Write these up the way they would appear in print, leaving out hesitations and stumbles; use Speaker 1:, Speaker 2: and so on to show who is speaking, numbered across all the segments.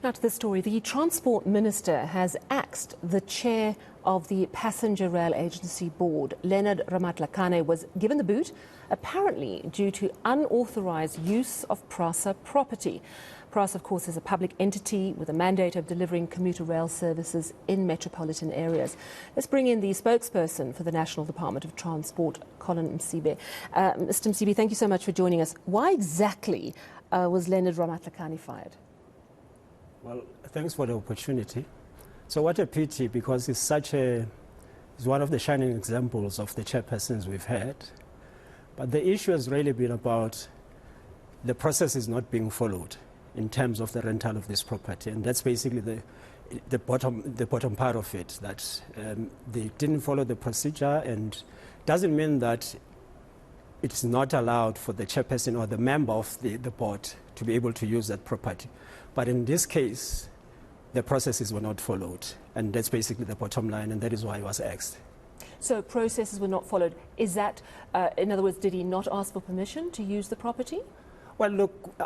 Speaker 1: Now to the story. The Transport Minister has axed the chair of the Passenger Rail Agency Board. Leonard Ramatlakane was given the boot, apparently due to unauthorized use of Prasa property. Prasa, of course, is a public entity with a mandate of delivering commuter rail services in metropolitan areas. Let's bring in the spokesperson for the National Department of Transport, Collen Msibi. Mr. Msibi, thank you so much for joining us. Why exactly was Leonard Ramatlakane fired?
Speaker 2: Well, thanks for the opportunity. So what a pity, because he's one of the shining examples of the chairpersons we've had. But the issue has really been about the process is not being followed in terms of the rental of this property, and that's basically the bottom part of it. That they didn't follow the procedure, and doesn't mean that it's not allowed for the chairperson or the member of the board to be able to use that property. But in this case, the processes were not followed, and that's basically the bottom line, and that is why he was axed.
Speaker 1: So processes were not followed. Is that, in other words, did he not ask for permission to use the property?
Speaker 2: Well, look,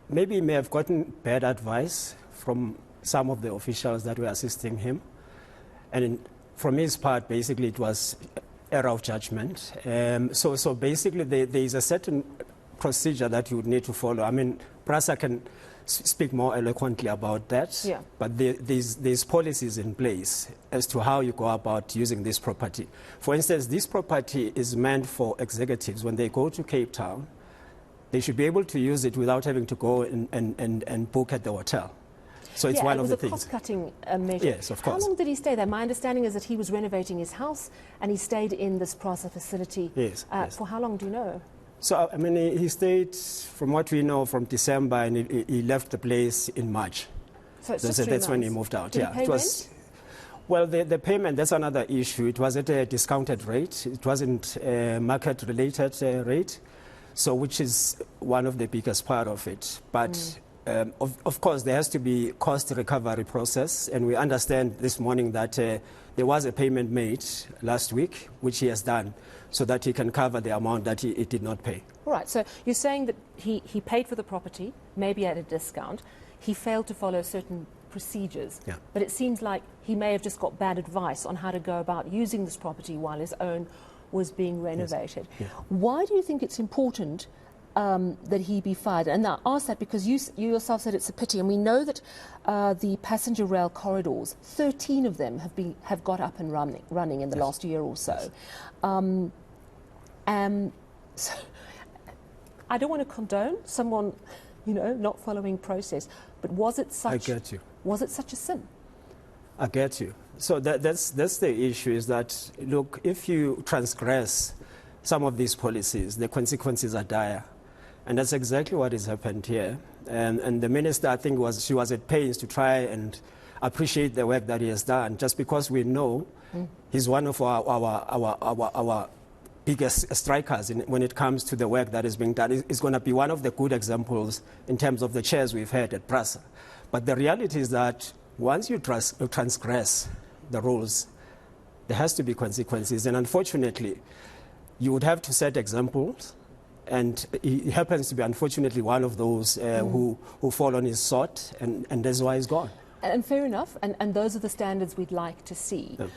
Speaker 2: maybe he may have gotten bad advice from some of the officials that were assisting him. And from his part, basically, it was error of judgment. So basically, there is a certain procedure that you would need to follow. I mean, Prasa can speak more eloquently about that, yeah. But there's policies in place as to how you go about using this property. For instance, this property is meant for executives. When they go to Cape Town, they should be able to use it without having to go and book at the hotel. So it's one of the things.
Speaker 1: It was a cost-cutting measure.
Speaker 2: Yes, of course.
Speaker 1: How long did he stay there? My understanding is that he was renovating his house and he stayed in this Prasa facility.
Speaker 2: Yes, yes.
Speaker 1: For how long do you know?
Speaker 2: So, I mean, he stayed, from what we know, from December, and he left the place in March.
Speaker 1: So it's
Speaker 2: that's
Speaker 1: months.
Speaker 2: When he moved out.
Speaker 1: Did he pay rent?
Speaker 2: Well, the payment, that's another issue. It was at a discounted rate. It wasn't a market-related rate, so which is one of the biggest part of it. But, of course, there has to be cost recovery process, and we understand this morning that there was a payment made last week, which he has done, so that he can cover the amount that he did not pay.
Speaker 1: All right, so you're saying that he paid for the property, maybe at a discount. He failed to follow certain procedures,
Speaker 2: yeah.
Speaker 1: But it seems like he may have just got bad advice on how to go about using this property while his own was being renovated.
Speaker 2: Yes. Yeah.
Speaker 1: Why do you think it's important that he be fired? And I ask that because you yourself said it's a pity, and we know that the passenger rail corridors, 13 of them have got up and running in the last year or so. Yes. So I don't want to condone someone, not following process, but was it such?
Speaker 2: I get you.
Speaker 1: Was it such a sin?
Speaker 2: I get you. So that's the issue, is that, look, if you transgress some of these policies, the consequences are dire. And that's exactly what has happened here. And the minister, I think, she was at pains to try and appreciate the work that he has done, just because we know he's one of our biggest strikers when it comes to the work that is being done. It's going to be one of the good examples in terms of the chairs we've had at Prasa. But the reality is that once you transgress the rules, there has to be consequences. And unfortunately, you would have to set examples. And he happens to be, unfortunately, one of those who fall on his sword, and that's why he's gone.
Speaker 1: And fair enough, and those are the standards we'd like to see. Yeah.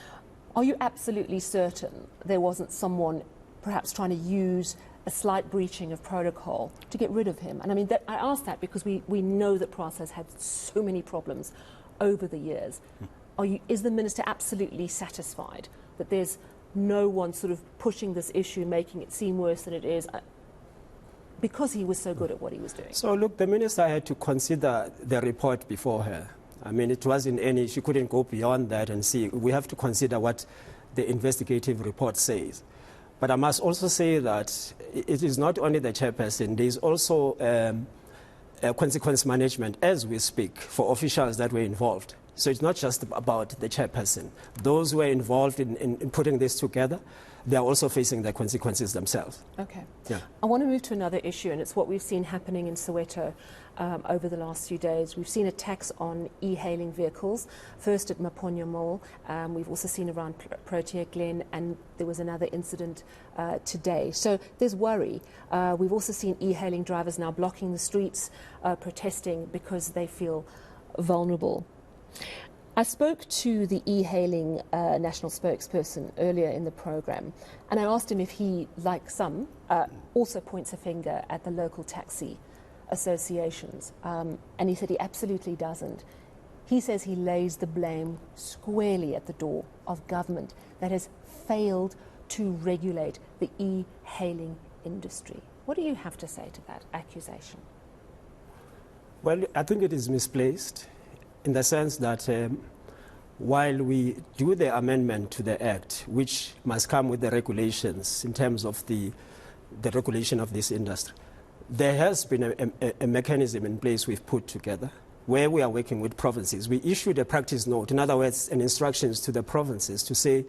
Speaker 1: Are you absolutely certain there wasn't someone perhaps trying to use a slight breaching of protocol to get rid of him? And I mean, I ask that because we know that Prasa has had so many problems over the years. Is the minister absolutely satisfied that there's no one sort of pushing this issue, making it seem worse than it is, because he was so good at what he was doing?
Speaker 2: So, look, the minister had to consider the report before her. I mean, it wasn't she couldn't go beyond that and see. We have to consider what the investigative report says. But I must also say that it is not only the chairperson, there is also consequence management as we speak for officials that were involved. So it's not just about the chairperson. Those who were involved in putting this together, they are also facing the consequences themselves.
Speaker 1: Okay.
Speaker 2: Yeah.
Speaker 1: I want to move to another issue, and it's what we've seen happening in Soweto over the last few days. We've seen attacks on e-hailing vehicles, first at Maponya Mall. We've also seen around Protea Glen, and there was another incident today. So there's worry. We've also seen e-hailing drivers now blocking the streets, protesting because they feel vulnerable. I spoke to the e-hailing national spokesperson earlier in the program, and I asked him if he, like some, also points a finger at the local taxi associations, and he said he absolutely doesn't. He says he lays the blame squarely at the door of government that has failed to regulate the e-hailing industry. What do you have to say to that accusation?
Speaker 2: Well, I think it is misplaced in the sense that while we do the amendment to the Act, which must come with the regulations in terms of the regulation of this industry, there has been a mechanism in place we've put together where we are working with provinces. We issued a practice note, in other words, an instructions to the provinces to say,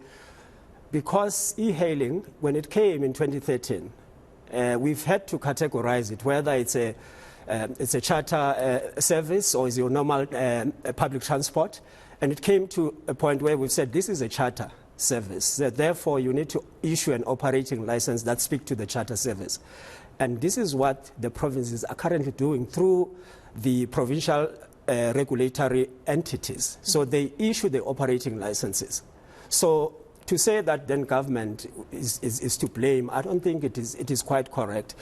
Speaker 2: because e-hailing, when it came in 2013, we've had to categorize it, whether it's a charter service or is your normal public transport. And it came to a point where we've said this is a charter service. So therefore, you need to issue an operating license that speaks to the charter service. And this is what the provinces are currently doing through the provincial regulatory entities. So they issue the operating licenses. So to say that then government is to blame, I don't think it is quite correct.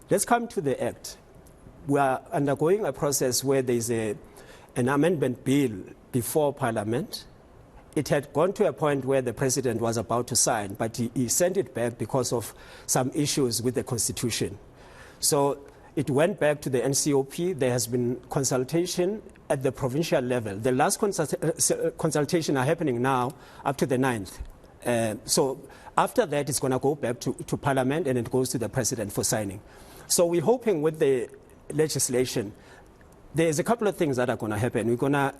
Speaker 2: Let's come to the Act. We are undergoing a process where there's an amendment bill before Parliament. It had gone to a point where the President was about to sign, but he sent it back because of some issues with the Constitution. So it went back to the NCOP. There has been consultation at the provincial level. The last consultation are happening now up to the 9th. So after that, it's going to go back to Parliament and it goes to the President for signing. So we're hoping with the legislation, there's a couple of things that are going to happen. We're going to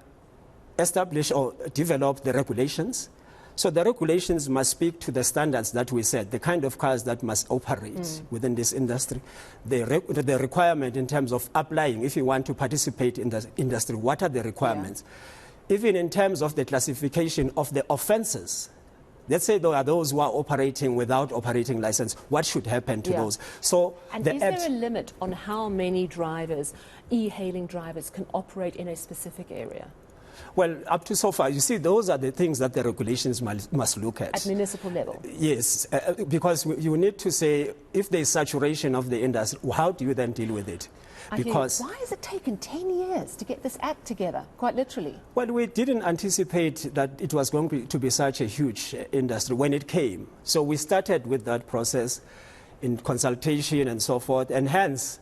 Speaker 2: establish or develop the regulations. So the regulations must speak to the standards that we set, the kind of cars that must operate within this industry, the requirement in terms of applying, if you want to participate in the industry, what are the requirements? Yeah. Even in terms of the classification of the offenses. Let's say there are those who are operating without operating license. What should happen to those? So,
Speaker 1: and is there a limit on how many drivers, e-hailing drivers, can operate in a specific area?
Speaker 2: Well, up to so far, you see, those are the things that the regulations must look at.
Speaker 1: At municipal level?
Speaker 2: Yes, because you need to say, if there is saturation of the industry, how do you then deal with it?
Speaker 1: Because why has it taken 10 years to get this act together, quite literally?
Speaker 2: Well, we didn't anticipate that it was going to be such a huge industry when it came. So we started with that process in consultation and so forth, and hence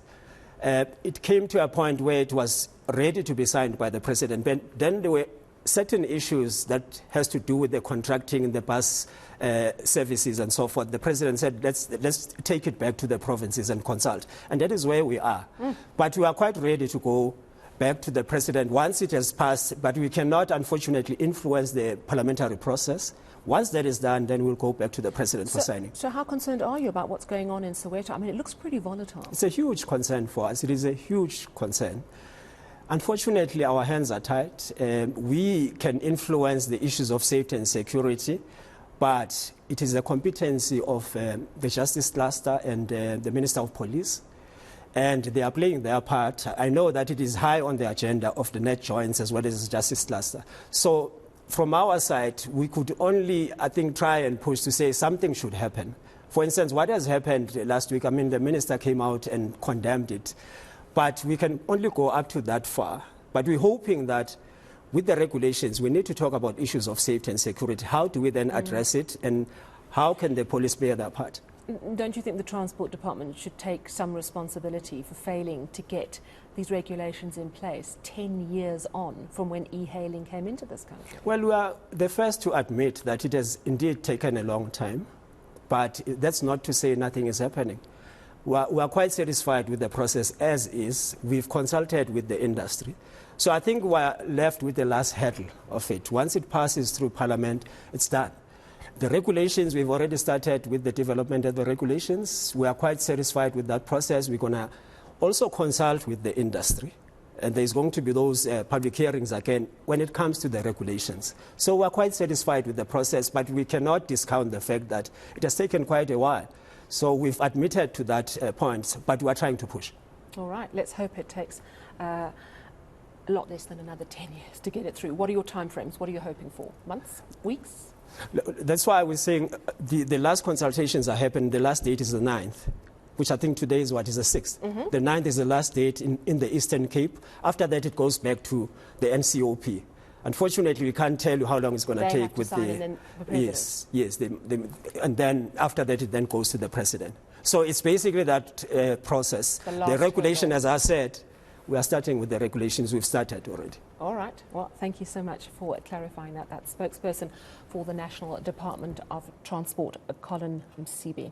Speaker 2: it came to a point where it was ready to be signed by the President. But then there were certain issues that has to do with the contracting in the bus services and so forth. The President said, let's take it back to the provinces and consult. And that is where we are. But we are quite ready to go back to the President once it has passed, but we cannot, unfortunately, influence the parliamentary process. Once that is done, then we'll go back to the President for signing.
Speaker 1: So how concerned are you about what's going on in Soweto? I mean, it looks pretty volatile.
Speaker 2: It's a huge concern for us. It is a huge concern. Unfortunately, our hands are tied. We can influence the issues of safety and security, but it is a competency of the Justice Cluster and the Minister of Police, and they are playing their part. I know that it is high on the agenda of the net joints as well as the Justice Cluster. So from our side, we could only, I think, try and push to say something should happen. For instance, what has happened last week, I mean, the Minister came out and condemned it. But we can only go up to that far. But we're hoping that with the regulations, we need to talk about issues of safety and security. How do we then address it, and how can the police bear their part?
Speaker 1: Don't you think the Transport Department should take some responsibility for failing to get these regulations in place 10 years on from when e-hailing came into this country? Well,
Speaker 2: we are the first to admit that it has indeed taken a long time, but that's not to say nothing is happening. We are quite satisfied with the process as is. We've consulted with the industry. So I think we're left with the last hurdle of it. Once it passes through Parliament, it's done. The regulations, we've already started with the development of the regulations. We are quite satisfied with that process. We're going to also consult with the industry. And there's going to be those public hearings again when it comes to the regulations. So we're quite satisfied with the process, but we cannot discount the fact that it has taken quite a while. So we've admitted to that point, but we're trying to push.
Speaker 1: All right, let's hope it takes a lot less than another 10 years to get it through. What are your timeframes? What are you hoping for? Months? Weeks?
Speaker 2: That's why I was saying the last consultations are happening. The last date is the 9th, which I think today is the 6th.
Speaker 1: Mm-hmm.
Speaker 2: The 9th is the last date in the Eastern Cape. After that, it goes back to the NCOP. Unfortunately, we can't tell you how long it's going to take with
Speaker 1: the
Speaker 2: yes, and then after that, it then goes to the president. So it's basically that process. The regulation, as I said, we are starting with the regulations. We've started already.
Speaker 1: All right. Well, thank you so much for clarifying that. That spokesperson for the National Department of Transport, Collen Msibi.